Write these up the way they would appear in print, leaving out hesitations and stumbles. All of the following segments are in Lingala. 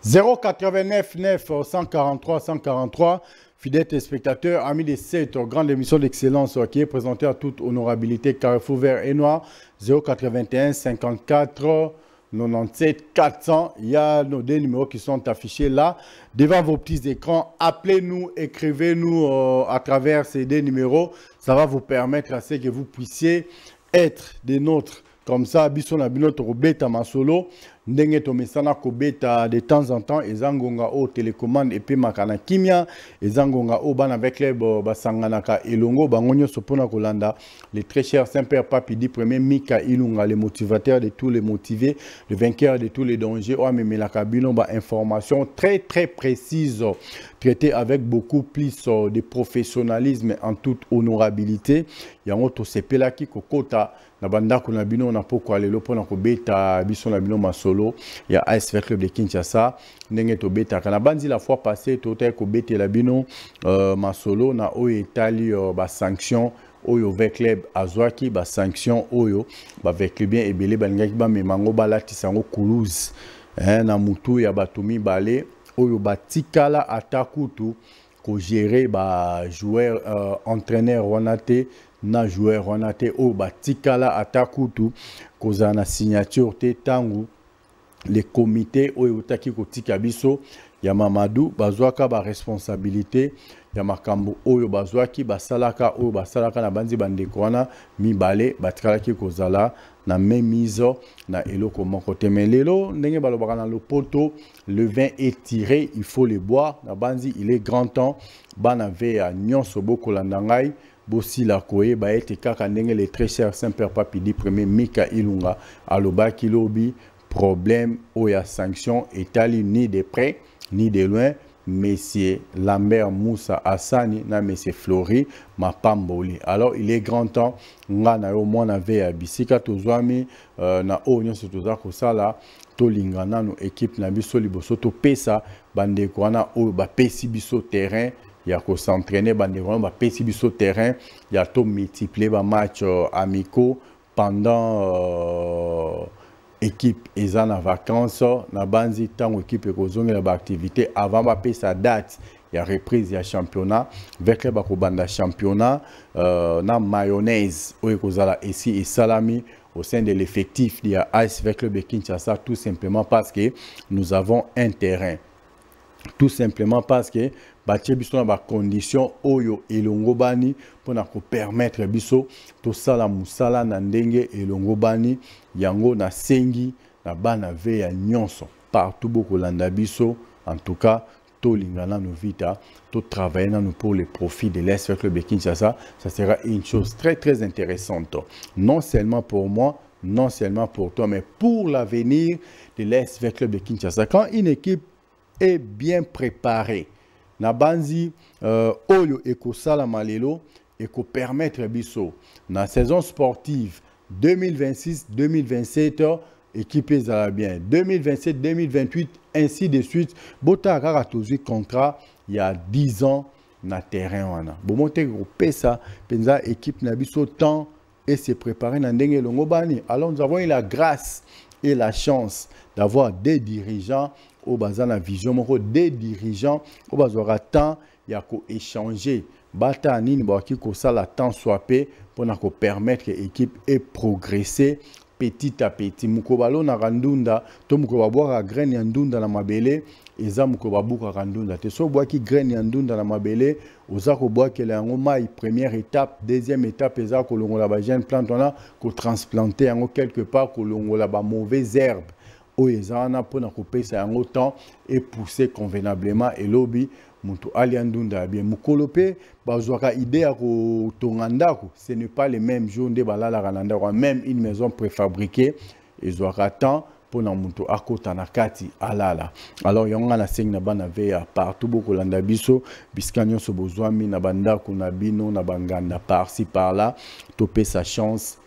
089 9 143 143, fidèles téléspectateurs, amis de cette grande émission d'excellence qui est présentée à toute honorabilité Carrefour Vert et Noir, 081 54 97 400. Il y a nos deux numéros qui sont affichés là devant vos petits écrans. Appelez-nous, écrivez-nous à travers ces deux numéros. Ça va vous permettre à ce que vous puissiez être des nôtres. Comme ça, biso na binoto robeta masolo, ndenge to mesana ko beta de temps en temps, ezangonga o télécommande et puis makana kimia, ezangonga o bana avec les basanganaka elongo bangonyo sopona kolanda, les très chers Saint-Père Papidi premier Mika Ilunga, le motivateur de tous les motivés, le vainqueur de tous les dangers, o amemela kabino ba information très précise, traitée avec beaucoup plus de professionnalisme en toute honorabilité. Yango to sepela ki kokota na banda kuna bino na poko alelo pona ko beta biso na bino masolo ya ASV Club de Kinshasa ndenge to beta kana bandi la fois passée to te ko beta la bino masolo na o etali ba sanction oyo ve club azwaki ba sanction oyo ba ve club bien ebele balingaki ba memango balatisa ngo Toulouse na mutu ya batumi bale oyo batikala atakutu ko gérer ba joueur entraîneur wanate na joueur wanate o batikala atakutu koza na signature te tangu les comités oyo utaki kotika biso ya Mamadou bazwaka ba responsabilité ya makambo oyo bazwaki basalaka oyo basalaka na banzi bandeko wana mibale batikalaki kozala na memizo na eloko moko te mais lelo ndenge balobaka na lopoto le vin est tiré il faut le boire na banzi il est grand temps bana ve ya nyonso bokolanda ngai bosi la koye ba ete kaka ndenge le très cher Saint-Père Papidi premier Mika Ilunga alobaki lobi problème oya sanction etali ni de près ni de loin Monsieur Lambert Moussa Hassani na Monsieur Flori Mapamboli. Alors il est grand temps ngana yo mwana ve ya bisika tozwami na onyo sotoza kosala tolingana no équipe na biso liboso to pesa bande kwana o ba pesi biso terrain ya ko s'entraîner bande kwana ba pesi biso terrain ya to multiplier ba match amicaux pendant équipe eza na vacances na banzi tango équipe ekozongela ba activité avant ba pesa date ya reprise ya championnat avec le bakobanda championnat na mayonnaise oyo kozala ici et salami au sein de l'effectif de ASV Club de Kinshasa tout simplement parce que nous avons un terrain. Tout simplement parce que batie biso na ba condition oyo elongo bani pona ko permettre biso to sala musala na ndenge elongo bani yango na sengi na bana ve ya nyonso partout beaucoup landa biso en tout cas to lingana no vita to travailler na nous pour le profit de l'ASV Club de Kinshasa. Ça sera une chose très intéressante non seulement pour moi, non seulement pour toi, mais pour l'avenir de l'ASV Club de Kinshasa. Quand une équipe est bien préparé. Na banzi oyo eko sala malelo eko permettre biso na saison sportive 2026-2027 équipe ezala bien 2027-2028 ainsi de suite bota kaka tozwi contrat il y a 10 ans na terrain wana bomote ko pesa penza équipe na biso temps et se préparer na ndenge longo bani. Alors nous avons eu la grâce et la chance d'avoir des dirigeants au bazar la vision moko des dirigeants au bazar temps ya ko échanger bata nini ba ki ko sala temps swapé pour na ko permettre que l'équipe ait progressé petit à petit mukobalo na randunda to mukoba boka graine ya ndunda na mabele eza mukoba buka randunda te so boki graine ya ndunda na mabele oza ko boka la yango mai première étape deuxième étape eza ko longola ba jeune plante on a ko transplanter yango quelque part ko longola ba mauvaises herbes oyezana pour na kopesa yango temps et pousser convenablement et lobby mutu aliandunda bien mukolope bazwaka idée ya ko tongandako ce n'est pas les mêmes jours de balala kananda même une maison préfabriquée ezwaka temps pour na mutu akota na kati alala. Alors yonga na seng na bana veya partout beaucoup landa biso biskanyo so bozwami na bandako na bino na banganda par-ci par-là topé sa chance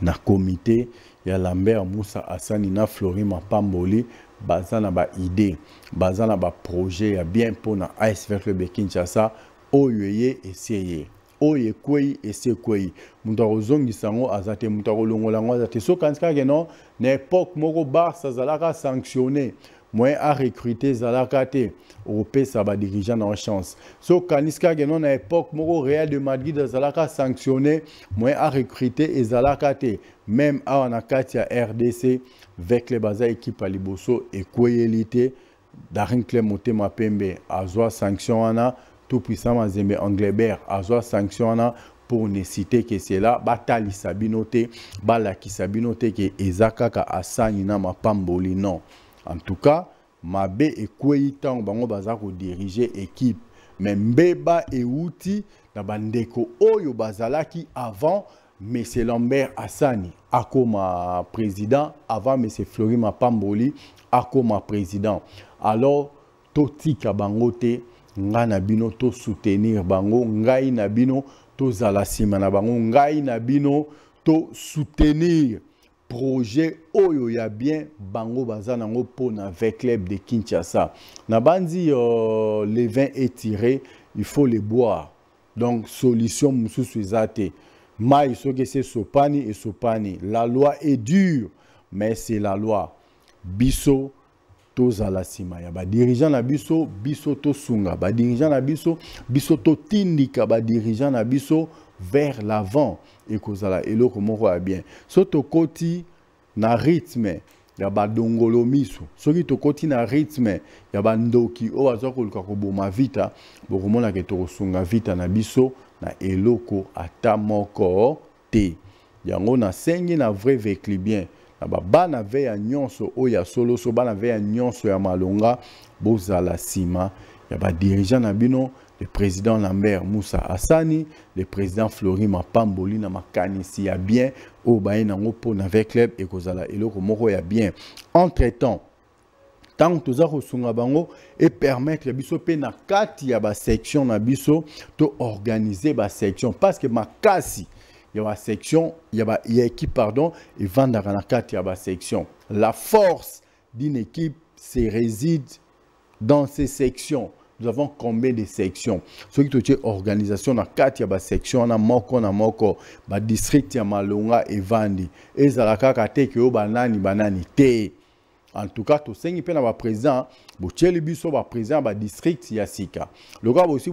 na comité ya Lambert Moussa Hassani na Flori Mapamboli bazana ba idée bazana ba projet ya bien pour na ASV Club de Kinshasa oyoye essayer oye kwei ese kwei muta ozongisa ngo azate muta kolongola ngo azate so kansika ke non na époque moko Barça zalaka sanctionné moins à recruter Zalakate. Européen, ça va diriger dans la chance. So, Kaniska, à l'époque, Moro Real de Madrid, Zalaka sanctionné, moins à recruter Zalakate. Même à Anakati à RDC, avec les bases équipes à Liboso et Koyelite, Darin Clemote Mapembe, à Zoa sanction, tout puissant Mazembe Anglebert, à Zoa sanction, pour ne citer que c'est là, Batali Sabinote, Balaki Sabinote, que Ezaka ka Asani na Mapamboli, non. En tout cas, Mabe et Kweitan, bango bazako diriger équipe. Mais Mbeba et Outi, na bandeko Oyo Bazalaki avant, M. Lambert Assani, Akoma président, avant M. Flori Mapamboli, Akoma président. Alors, Toti Kabangote, nga nabino to soutenir bango, ngai nabino to zalasima na bango, ngai nabino to soutenir projet oyo ya bien bango bazanango pour na club de Kinshasa. Na bandi les vins étirés, il faut les boire. Donc solution mususu ezate. Mai soke c'est sopani et sopani. La loi est dure, mais c'est la loi. Biso tozala sima ya ba dirigeant na biso biso to sunga ba dirigeant na biso biso to tindika ba dirigeant na biso vers l'avant et kozala eloko moko ya bien so to koti na rythme ya ba dongolo miso soki to koti na rythme ya ba ndoki o azo ko luka ko boma vita bokomona ke to sunga vita na biso na eloko ata moko te yango na sengi na vrai vekli bien. Bana veya nyonso oya solo so bana veya nyonso ya malonga bozala sima ya ba dirigeant na bino le président Lambert Moussa Assani le président Flori Mapamboli na makanisi ya bien o baye nango po na avec club et kozala eloko moko ya bien entre-temps tant toza kosunga bango et permettre biso pe na kati ya ba section na biso to organiser ba section parce que makasi il y a une section, il y a une équipe, pardon, et vendra dans quatre, il y a une section. La force d'une équipe se réside dans ces sections. Nous avons combien de sections? Ce qui est organisation, dans quatre, il y a une section, on a moko, district, il y a malonga et vandi. Et ça la kate que banani te. En tout cas, tout ce qui est le président, le biso président du district Yassika. Le gars aussi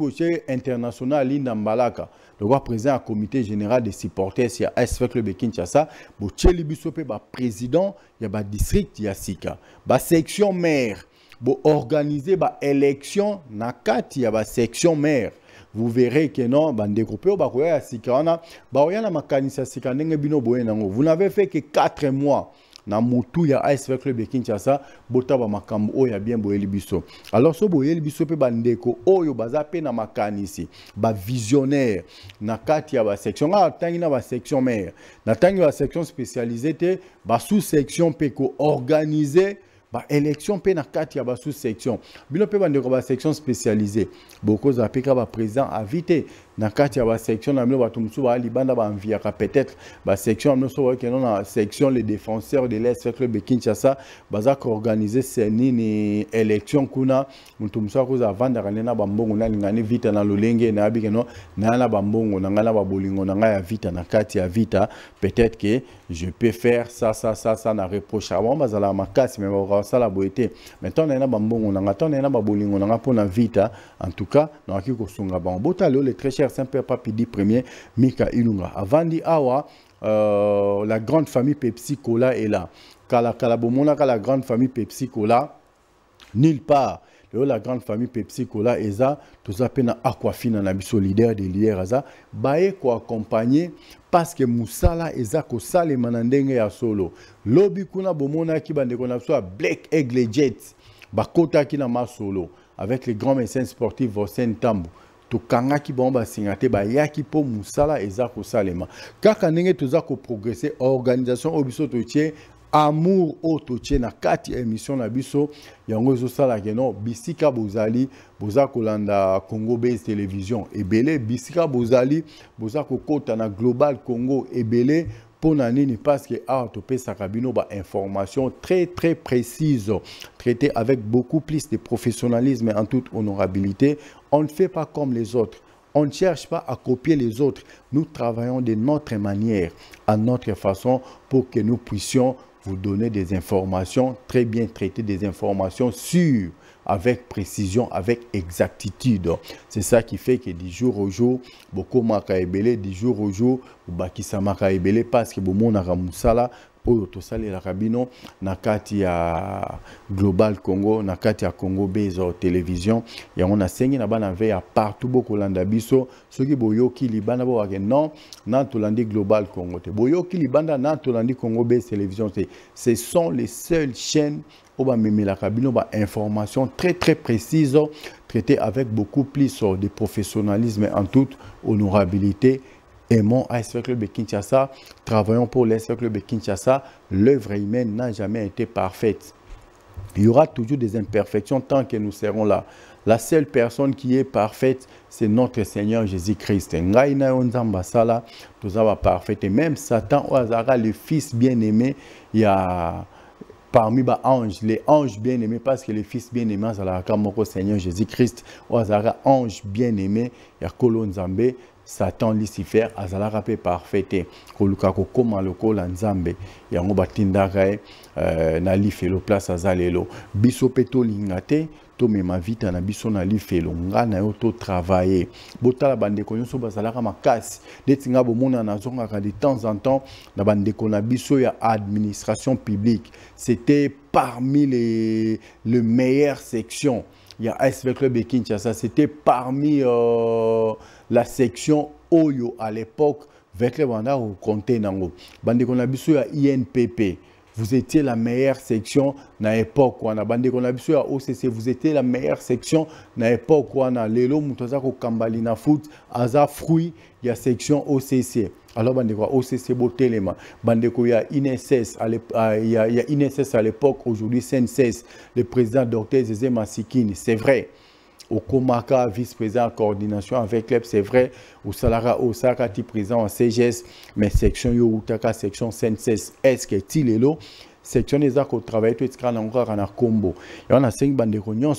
international Linda Mbalaka. Le gars président du comité général des supporters il y a AS Club de Kinshasa. Le biso président il y a district Yassika. La section maire. Organiser l'élection na kati ya section maire. Vous verrez que non, vous n'avez fait que 4 mois. Na mutu ya AS Club de Kinshasa botaba makambo oyo bien boyeli biso. Alors so boyeli biso pe bandeko oyo baza pe na makanisi ba visionnaire na kati ya ba section tangi na ba section maire na tangi ba section spécialisée te ba sous section pe ko organiser ba élection pe na kati ya ba sous section bino pe bandeko ba section spécialisée beaucoup za peka ba président invité na kati ya ba section na mino bato musu ba libanda ba envia peut-être ba section amno so ke non na section les défenseurs de l'AS Club de Kinshasa baza ko organiser senini élection kuna mutu musu ko za vanda kanena ba mbongo na lingani vita na lolenge na abi ke non na ba mbongo na ngala ba bolingo na ngaya vita na kati ya vita peut-être que je peux faire ça na reproche avant bazala makasi mais ça la beauté maintenant on a bambongo on a ba bolingo on a pour na vita en tout cas on a qui ko sunga ba botalo le très cher Saint-Père Papidi premier Mika Ilunga avant di awa la grande famille Pepsi Cola est là kala bomona la grande famille Pepsi Cola nulle part la grande famille Pepsi Cola eza toza pena Aquafina na biso leader des leaders aza bae ko accompagner parce que musala eza ko salema na ndenge ya solo lobi kuna bomona ki bande ko na so Black Eagle Jet bakota ki na ma solo avec les grands médecins sportifs Vosen Tambo to kanga ki bomba singate ba yaki po musala eza ko salema kaka ndenge toza ko progresser organisation obiso to tie amour otoche na kati émission na biso yango zo sala keno bisika bozali boza kolanda Congo Base Télévision ebele bisika bozali boza kokota na Global Congo ebele pona nini parce que to pesa kabino ba information très précise traitée avec beaucoup plus de professionnalisme et en toute honorabilité. On ne fait pas comme les autres. On ne cherche pas à copier les autres. Nous travaillons de notre manière, à notre façon, pour que nous puissions vous donner des informations très bien traitées, des informations sûres, avec précision, avec exactitude. C'est ça qui fait que du jour au jour, beaucoup makaebele, du jour au jour, bakisa makaebele parce que beaucoup na ramusala, oyo tosali la rabino nakati ya Global Congo, nakati ya Congo Bezo télévision, et on a sengi na bana veya partout beaucoup landa biso, soki boyoki libana bo wake non, na tolandi Global Congo te. Boyoki libanda na tolandi Congo Bezo télévision te. Ce sont les seules chaînes où on met la cabine, informations très précises, traitées avec beaucoup plus de professionnalisme et en toute honorabilité. Aimons AS Club de Kinshasa, travaillons pour l'AS Club de Kinshasa. L'œuvre humaine n'a jamais été parfaite. Il y aura toujours des imperfections tant que nous serons là. La seule personne qui est parfaite, c'est notre Seigneur Jésus-Christ. Ngaïna onzamba sala, tout ça parfait. Et même Satan, au hasard, le Fils bien-aimé, il y a parmi les anges bien-aimés, parce que les fils bien-aimés, c'est le Seigneur Jésus-Christ, au hasard, ange bien-aimé, il y a Kolon Zambé, Satan, Lucifer, Azalara pe parfaite. Koluka ko koma lokola Nzambe. Yango batindaka na lifelo place azalelo. Biso peto lingate to mema vita na biso na lifelo nga na yo to travailler. Botala bandeko nyonso bazalaka makasi. Detinga bomona na zonga de temps en temps na bandeko na biso ya administration publique. C'était parmi les meilleures sections. Il y a AS Club de Kinshasa, c'était parmi la section Oyo à l'époque, avec les bandas au compté nango. Bande konabiso ya INPP, vous étiez la meilleure section na l'époque wana. Bande konabiso ya OCC, vous étiez la meilleure section na l'époque wana. Lelo mutoza ko kambali na foot, aza fruit ya section OCC. Alors bandeko OCC botelema, bandeko ya INSS il y a INSS à l'époque, aujourd'hui CNSS, le président Dr Zézé Massikini, c'est vrai. Au Komaka, vice-président en coordination avec l'EP, c'est vrai. Au Salara, au Sakati, président en CGS, mais section Youtaka, section CNSS, est-ce que Tilelo, section des accords travail, tout ce qu'on a encore en combo. Et on a 5 bandes de réunions,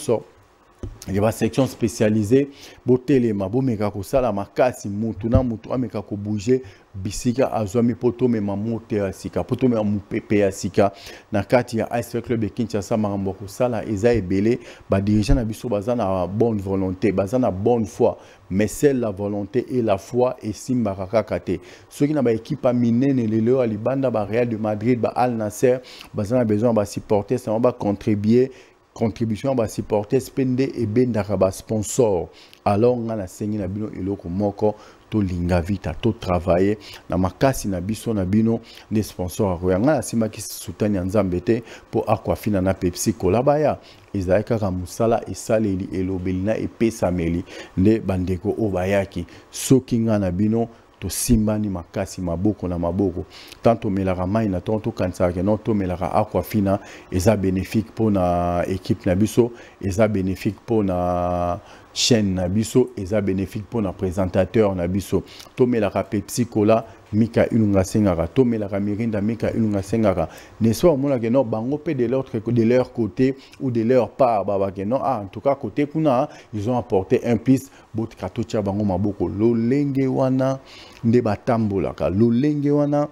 il y a une section spécialisée, botelema, bomeka ko sala makasi, mutu na mutu ameka ko bouger, bisika azwami poto mema mote asika, poto mema mupepe asika, na kati ya AS Club de Kinshasa marambo ko sala eza ebele, ba dirigeant na biso baza na bonne volonté, baza na bonne foi, mais seule la volonté et la foi et simbaka kakate. Ceux qui na ba équipe a minene lelo alibanda ba Real de Madrid, ba Al Nasser, baza na besoin ba supporter, ça va contribuer contribution ba supporter spende et bendaka ba sponsor. Alors on a la sengi na bino eloko moko to linga vita to travailler na makasi na biso na bino des sponsors ko yanga na sima ki soutani Nzambe te po Aquafina na Pepsi Cola baya izaika ka musala esaleli elobelina epesameli nde bandeko obayaki soki nga na bino to simbani makasi maboko na maboko tanto melaka mai na tonto kanisa ke non to melaka Aquafina eza bénéfique pour na équipe na biso, eza bénéfique pour na chaîne na biso, eza bénéfique pour na présentateur na biso. To melaka Pepsi Cola mika inunga sengaka, to melaka Mirinda mika inunga sengaka. N'est-ce pas mona ke non bango pe de leur côté ou de leur part baba ke non en tout cas côté kuna ils ont apporté un plus bot katocha bango maboko lolenge wana nde batambolaka lolenge wana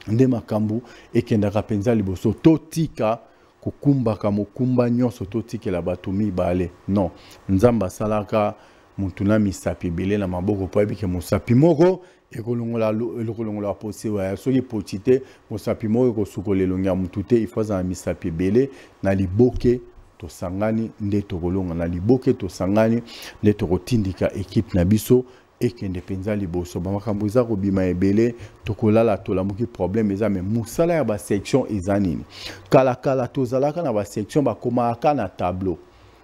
nde makambu ekendaka penza liboso totika kukumbaka mokumba nyonso totikela bato mibale non nzamba salaka mutuna misapi belé na maboko po ebike mosapi moko ekolongola pose wa soki potite mosapi moko ekosukolelonga mutute ifaza na misapi belé na liboke to sangani nde tokolonga na liboke to sangani nde tokotindika équipe na biso ekende penza liboso bamakambo eza kobima ebele tokolala tolamuki problème eza mais musala ya ba section eza nini kala tozalaka na ba section bakomaka na tableau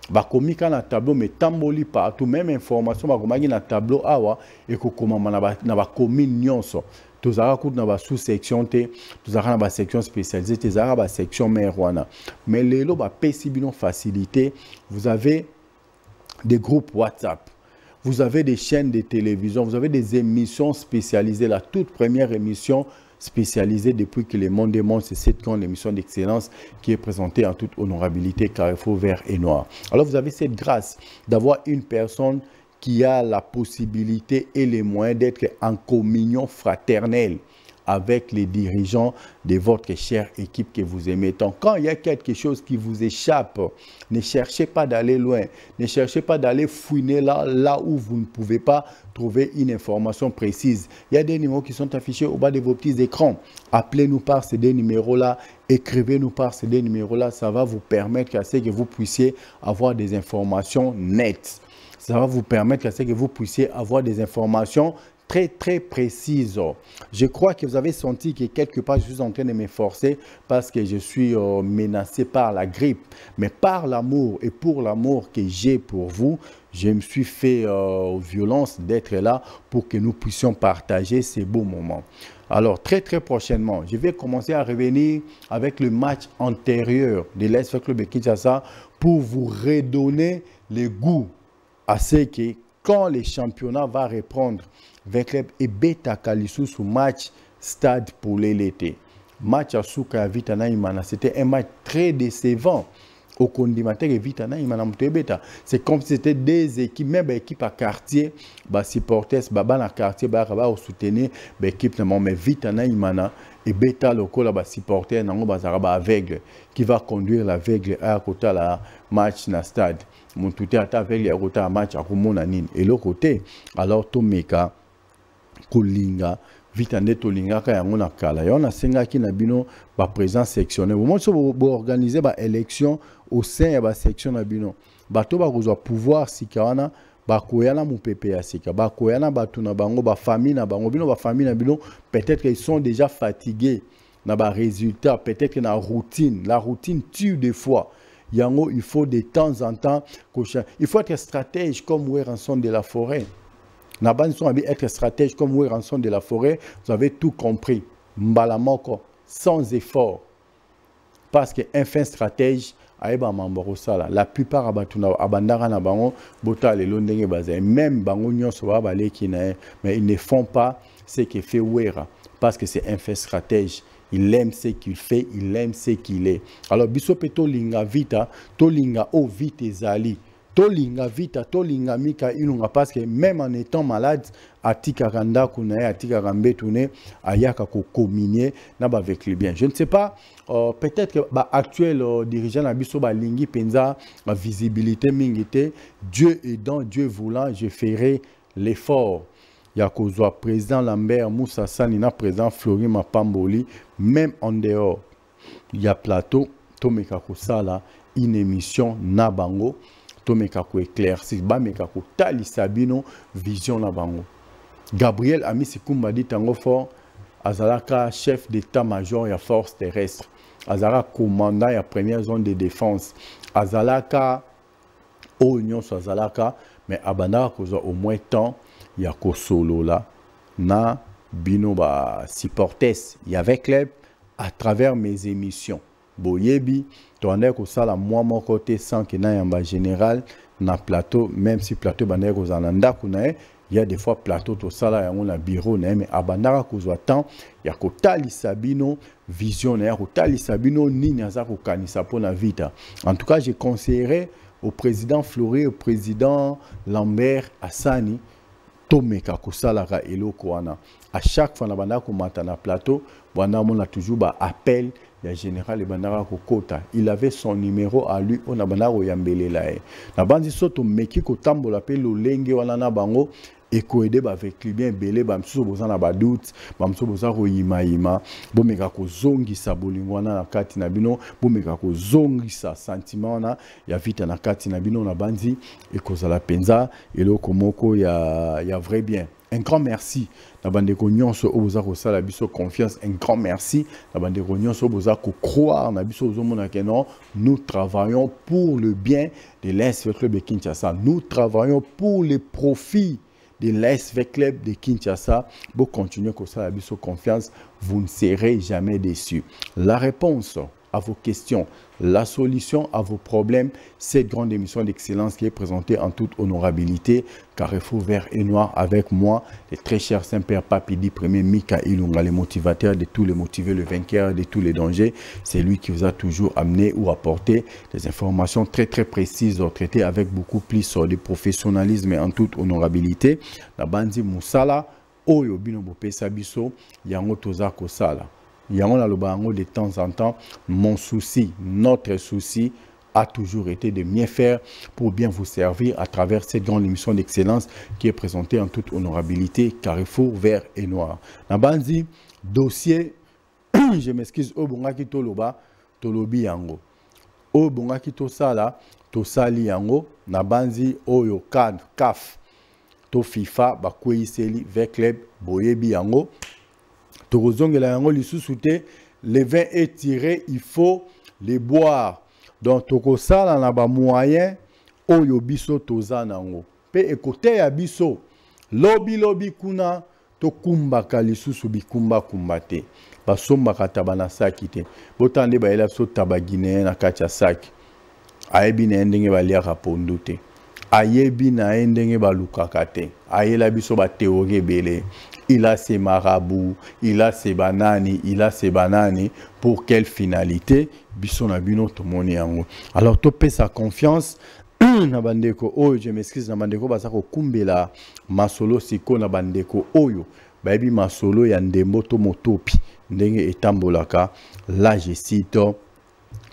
bakomika na tableau mais tamboli partout même information bakomaki na tableau awa ekokomama na ba commune nyonso tozalaka kutu na ba sous section te tozalaka na ba section spécialisée tezalaka ba section mère wana mais lelo bapesi bino facilité, vous avez des groupes WhatsApp. Vous avez des chaînes de télévision, vous avez des émissions spécialisées. La toute première émission spécialisée depuis que le monde est monde, c'est cette grande émission d'excellence qui est présentée en toute honorabilité, Carrefour Vert et Noir. Alors vous avez cette grâce d'avoir une personne qui a la possibilité et les moyens d'être en communion fraternelle avec les dirigeants de votre chère équipe que vous aimez tant. Quand il y a quelque chose qui vous échappe, ne cherchez pas d'aller loin, ne cherchez pas d'aller fouiner là où vous ne pouvez pas trouver une information précise. Il y a des numéros qui sont affichés au bas de vos petits écrans. Appelez-nous par ces deux numéros-là, écrivez-nous par ces deux numéros-là. Ça va vous permettre que vous puissiez avoir des informations nettes. Ça va vous permettre que vous puissiez avoir des informations très précises. Je crois que vous avez senti que quelque part, je suis en train de m'efforcer parce que je suis menacé par la grippe. Mais par l'amour et pour l'amour que j'ai pour vous, je me suis fait violence d'être là pour que nous puissions partager ces beaux moments. Alors, très prochainement, je vais commencer à revenir avec le match antérieur de l'AS Club de Kinshasa pour vous redonner le goût à ce que quand le championnat va reprendre, Club et Beta Kalisou sous match stade pour l'été. Match à Souka Vitana Imana, c'était un match très décevant. Au condimentaire Vitana Imana Beta. C'est comme si c'était des équipes, même équipes à quartier, bah supporters, bah dans quartier, bah soutenir l'équipe mais Vitana Imana et Beta local bah supporters nango bah aveugle qui va conduire l'aveugle à côté de la match na stade. Mon tout est avec les côté match à Kumonanine et l'autre côté alors Tomeka Kolinga Vitane Tolinga ka yango na kala ya na senga ki na bino ba présence sectionnel au moment où organiser ba élection au sein ya ba section na bino bato ba kozwa pouvoir sikawana ba koyana mu PPA sika ba koyana batu na bango ba famille na bango bino ba famille na bino peut-être qu'ils sont déjà fatigués na ba résultat peut-être na routine la routine tue des fois. Yango, il faut de temps en temps, il faut être stratège comme Ranson de la forêt. Être stratège comme Ranson de la forêt, vous avez tout compris. Mbalamoko, sans effort. Parce qu'un fin stratège, la plupart abandara na bango bota le londenge bazé même bango nyonso ba balé ki na mais ils ne font pas ce que fait Wera parce que c'est un fin stratège. Il aime ce qu'il fait, il aime ce qu'il est. Alors, bisope tolinga vita, tolinga o vite ezali. Tolinga vita, tolinga mika ilunga parce que même en étant malade, atika randa kunae, atika rambe tourné, ayaka ko communier, n'a avec les biens. Je ne sais pas, peut-être que actuel dirigeant na biso ba lingi penza, visibilité mingite, Dieu aidant, Dieu voulant, je ferai l'effort. Yakozwa président Lambert Moussa Sanina, président Flori Mapamboli, même en dehors, il y a plateau, Tomekako Sala, une émission Nabango, Tomekako éclairci, Bamekako Tali Sabino, vision Nabango. Gabriel Amisikumba dit Tango Fort, Azalaka, chef d'état-major et force terrestre, Azalaka, commandant et première zone de défense, Azalaka, Union Azalaka, mais Abana, au moins temps. Il y a solo là na bino ba supporters il y avait club à travers mes émissions boyebi tourner ko sala moi mon côté sans que na yamba général na plateau même si plateau bander ko zananda kuna il y a des fois plateau to sala yango na bureau na mais abandaka ko zwa temps ya ko tali sabino vision na ko tali sabino nini aza ko kanisa pona vita. En tout cas je conseillerais au président Fleury, au président Lambert Assani Tomeka kosalaka eloko wana. À chaque fois na banda ko matana plateau, banda mon a toujours ba appel ya général bandara ko kota. Il avait son numéro à lui on a banda ko yambelela e. Na bandi soto meki ko tambola pe lo lenge wana na bango et ko aider ba avec lui bien belé ba msuso bozana ba doute, ba msuso boza ko yima bomeka ko zongi sa bolingo wana na kati na bino, bomeka ko zongi sa sentiment na ya vita na kati na bino na bandi et ko zala penza eloko moko ya vrai bien. Un grand merci. Na bande nyonso oboza ko sala biso confiance. Un grand merci. Na bande nyonso oboza ko croire na biso ozomona ke non, nous travaillons pour le bien de l'AS Club de Kinshasa. Nous travaillons pour les profits de l'AS Club de Kinshasa. Vous continuez comme ça, la biso confiance, vous ne serez jamais déçus. La réponse à vos questions, la solution à vos problèmes, cette grande émission d'excellence qui est présentée en toute honorabilité, Carrefour Vert et Noir avec moi, le très cher Saint-Père Papidi, premier Mika Ilunga, le motivateur de tous les motivés, le vainqueur de tous les dangers. C'est lui qui vous a toujours amené ou apporté des informations très précises, traitées avec beaucoup plus de professionnalisme et en toute honorabilité. La Bandi Moussala, oyo bino bopesa biso yango toza kosala yango na loba yango de temps en temps. Mon souci, notre souci a toujours été de bien faire pour bien vous servir à travers cette grande émission d'excellence qui est présentée en toute honorabilité, Carrefour Vert et Noir. Nabanzi dossier je m'excuse au bongaki toloba tolobi yango au bongaki to sala to sali yango nabanzi oyo CAN CAF to FIFA bakweiseli vers club boyebi yango tokozongela yango lisusu te. Le vin est tiré, il faut le boire. Donc tokosala na ba moyen oyo biso toza nango pe ekote ya biso lobi kuna tokumbaka lisusu bikumba kumbate basombaka tabana saki te botande bayela biso taba guinéen na kati ya saki ayebi na ndenge baliaka pondu te ayebi na ndenge balukaka te ayela biso ba théorie ebele. Il a ses marabouts, il a ses bananes, il a ses bananes. Pour quelle finalité? Biso na bino to moni yango. Alors topé sa confiance na bandeko oyo, je m'excuse na bandeko basako kumbela masolo siko na bandeko oyo. Baby masolo ya ndembo to motopi ndenge etambolaka. Là je cite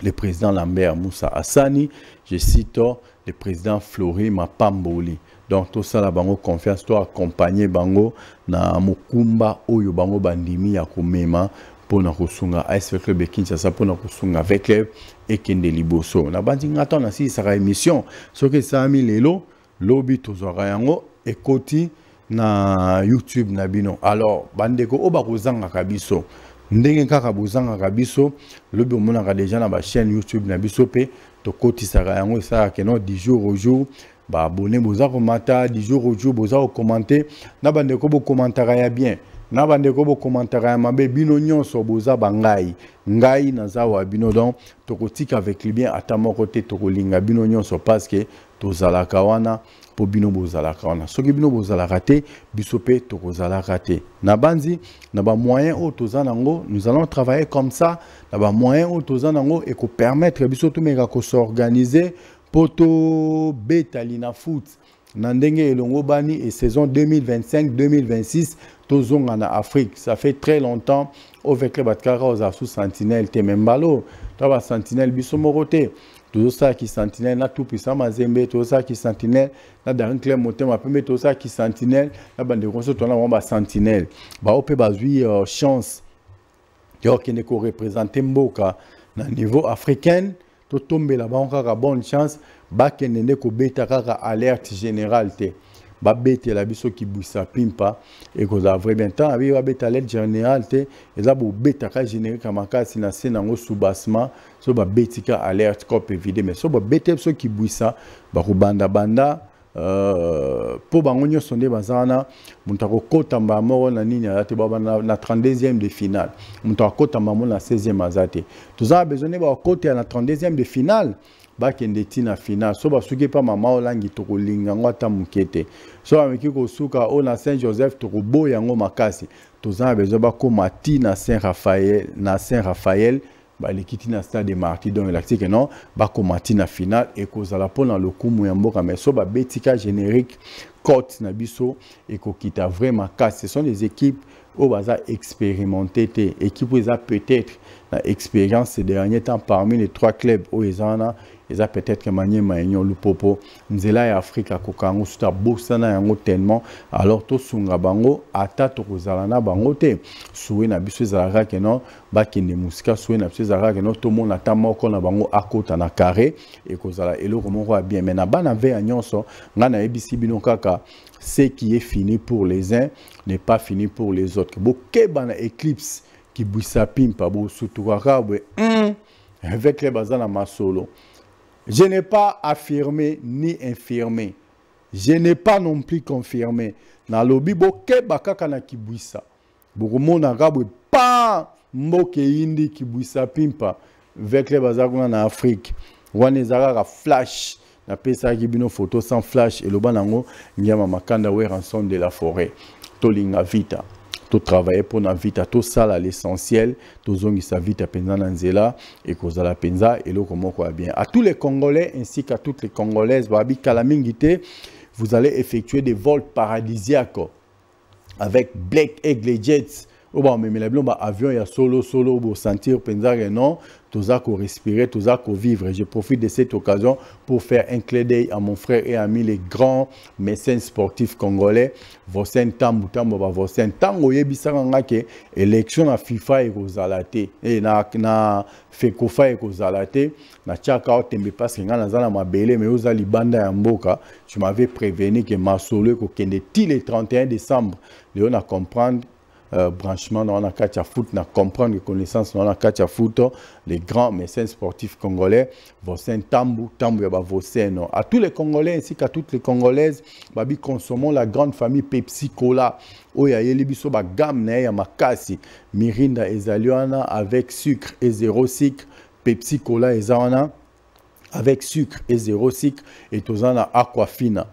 le président Lambert Moussa Assani, je cite le président Flori Mapamboli. Donc tout ça la bango confiance, toi accompagner bango na mukumba oyo bango bandimi ya komema pour na kosunga AS Club Kinshasa pour na kosunga avec club et kende liboso. Na bandi ngata na si sera émission ce que ça mi lelo lobi tozora yango ekoti na YouTube na bino. Alors bandeko oba kozanga kabiso ndenge kaka bozanga kabiso lobi omona déjà na ba chaîne YouTube na biso pe to koti sara yango ça que non 10 jours au jour. Ba abonné boza komata 10 jours au jour boza commenter na bandeko bo commentara ya bien na bandeko bo commentara ya mabe bino nyonso boza bangai ngai naza wa bino donc tokotika avec lui bien ata moko te tokolinga bino nyonso parce que tozalaka wana po bino bozalaka wana soki bino bozalaka te biso pe tokozalaka te na banzi na ba moyen o toza nango nous allons travailler comme ça na ba moyen o toza nango et ko permettre biso to meka ko s'organiser poto betalina foot nandenge elongo bani et saison 2025-2026 tozonga na Afrique. Ça fait très longtemps avec le batkara aux sous sentinelle te membalo taba sentinelle biso morote tout ça qui sentinelle na tout puissant mazembe tout ça qui sentinelle na dans club motema pembe tout ça qui sentinelle na bande konso tona ba sentinelle ba ope bazui chance yo qui ne ko représenter mboka na niveau africain. To tomber là-bas, on a bonne chance. Ba kenende ko beta kaka alerte générale te. Ba beta la biso ki buisa pimpa et ko za vrai bien temps abi ba beta alerte générale te. Et za bo beta ka générique kamaka sina sena ngo soubassement so ba betika alerte cop évidé mais so ba beta so ki buisa ba ko banda po bango nyonso nde bazana muntu akokotamba moko na nini azate baba na 32e de finale muntu akotamba mo na 16e azate toza besoin ba kote na 32e de finale bakende tina finale so basuki pa mama olangi tokolinga ngo ata mukete so ameki kosuka o na Saint Joseph tokoboya ngo makasi toza besoin ba koma tina Saint Raphaël ba l'équipe na stade de Martyrs donc l'acte que non ba komati na finale et kozala pona le kumu ya mboka mais so ba betika générique cote na biso et ko kita vraiment cas ce sont des équipes au baza expérimenté te équipe où peut-être la expérience ces derniers temps parmi les 3 clubs où ils en ils a peut-être que manier maïnyo lupopo nzela ya Afrika kokango suta bosana yango tellement alors to sunga bango ata to kozala na bango te suwe na biso ezalaka ke non bakende musika suwe na biso ezalaka ke non to mona ta moko na bango akota na carré et kozala eloko moko ya bien mais na bana ve ya nyonso ngana ebisi bino kaka ce qui est fini pour les uns n'est pas fini pour les autres boke bana éclipse qui buisa pimpa bo sutukaka bwe avec les bazana masolo. Je n'ai pas affirmé ni infirmé. Je n'ai pas non plus confirmé. Na lobi boke bakaka na kibwisa. Bokomona ngabwe pa mboke indi kibwisa pimpa avec les bazakuna na Afrique. Wana ezaka flash na pesa kibino photo sans flash et loba nango nyama makanda we rançon de la forêt. Tolinga vita. Tout travailler pour na vita tout ça là l'essentiel tout zongi sa vita penza na nzela et kozala penza et lo comment quoi bien à tous les Congolais ainsi qu'à toutes les Congolaises babi kalamingité vous allez effectuer des vols paradisiaques avec Black Eagle Jets. Mais avion, il y a solo, pour sentir, non, tout ça qu'on respirer, tout ça qu'on vivre. Je profite de cette occasion pour faire un clin d'œil à mon frère et ami, les grands mécènes sportifs congolais. Voisin Tambo, voisin Tango, yebisanga ke élection à FIFA et aux alatés. Et na FECOFA et aux alatés. Na tchaka o tembe parce que na zana mabele, mais aux alibanda ya mboka. Tu m'avais prévenu que ma solo ko kende ti le 31 décembre. Léon a comprendre. Branchement dans la catch à foot, na comprendre les connaissances dans la catch à foot, les grands mécènes sportifs congolais, Voisin Tambo yaba Voisin. À tous les Congolais ainsi qu'à toutes les Congolaises, babi consommons la grande famille Pepsi Cola. Oya yelibiso ba gamme na ya makasi, Mirinda ezaliana avec sucre et zéro sucre, Pepsi Cola ezana avec sucre et zéro sucre, et tozana Aquafina,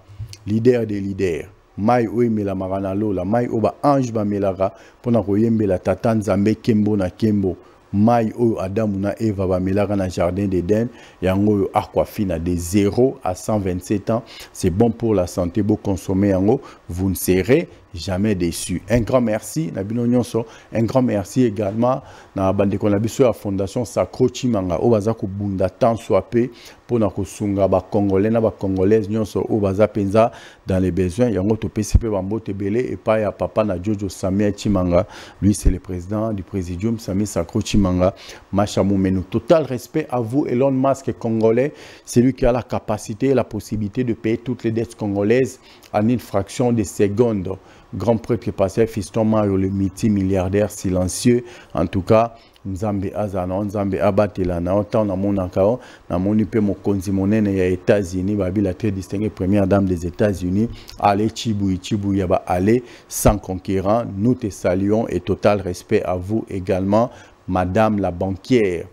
leader des leaders. Mai oemela maranalo la mai oba ange ba melara pona koyembela tata nzambe kembo na kembo mai oyo Adamu na Eva ba melara na jardin d'Éden yango Aquafina de 0 à 127 ans, c'est bon pour la santé, beau consommer yango, vous ne serez jamais déçu. Un grand merci Nabino Nyonso, un grand merci également na bande konabiso ya fondation Sacro Chimanga o baza ko bunda tant soapé pour na kosunga ba congolais na ba congolaises nyonso o baza penza dans les besoins yango to PCP bambo tebele et pas ya papa na Jojo Samuel Chimanga, lui c'est le président du présidium Sami Sacro Chimanga Machamou. Mais nous total respect à vous Elon Musk congolais, c'est lui qui a la capacité et la possibilité de payer toutes les dettes congolaises en une fraction de seconde. Grand prêtre passé Fiston Mario, le multimilliardaire silencieux. En tout cas, Nzambe Azana, Nzambe Abatela, na autant na monakao, na monipe mokonzi monene ya États-Unis, babi la très distinguée première dame des États-Unis, allez Chiboui yaba allez sans conquérant. Nous te saluons et total respect à vous également, madame la banquière.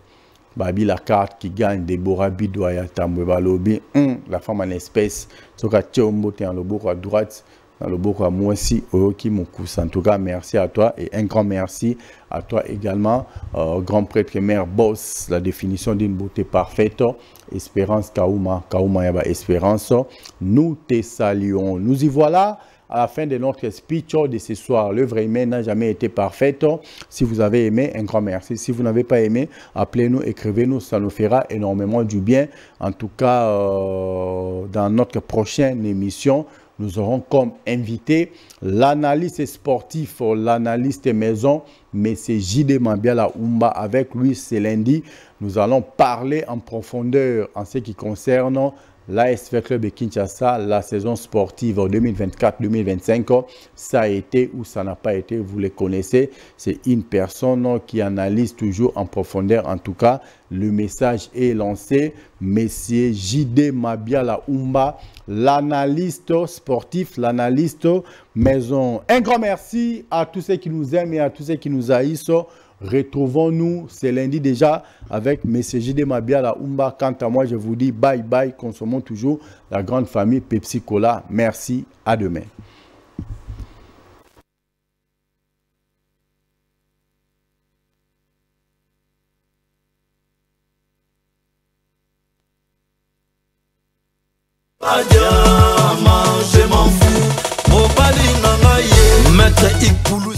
Babi la carte qui gagne Deborah Bidoya Tambwe Balobi, la femme en espèce, soka Tchombo te en loboko à droite. Dans le beaucoup à moi aussi, Oyoki Moukous. En tout cas, merci à toi et un grand merci à toi également, grand prêtre mère boss, la définition d'une beauté parfaite, espérance Kaouma Yaba espérance. Nous te saluons. Nous y voilà à la fin de notre speech de ce soir. L'œuvre aimée n'a jamais été parfaite. Si vous avez aimé, un grand merci. Si vous n'avez pas aimé, appelez-nous, écrivez-nous, ça nous fera énormément du bien. En tout cas, dans notre prochaine émission, nous aurons comme invité l'analyste sportif, l'analyste maison, M. J.D. Mabiala Umba. Avec lui, c'est lundi. Nous allons parler en profondeur en ce qui concerne l'ASV Club de Kinshasa, la saison sportive 2024-2025. Ça a été ou ça n'a pas été, vous les connaissez. C'est une personne qui analyse toujours en profondeur. En tout cas, le message est lancé. Monsieur J.D. Mabiala Umba, l'analyste sportif, l'analyste maison. Un grand merci à tous ceux qui nous aiment et à tous ceux qui nous haïssent. Retrouvons-nous ce lundi déjà avec M. J.D. Mabiala Umba. Quant à moi, je vous dis bye bye. Consommons toujours la grande famille Pepsi Cola. Merci. À demain. Je m'en fous. Maître Ikoulou.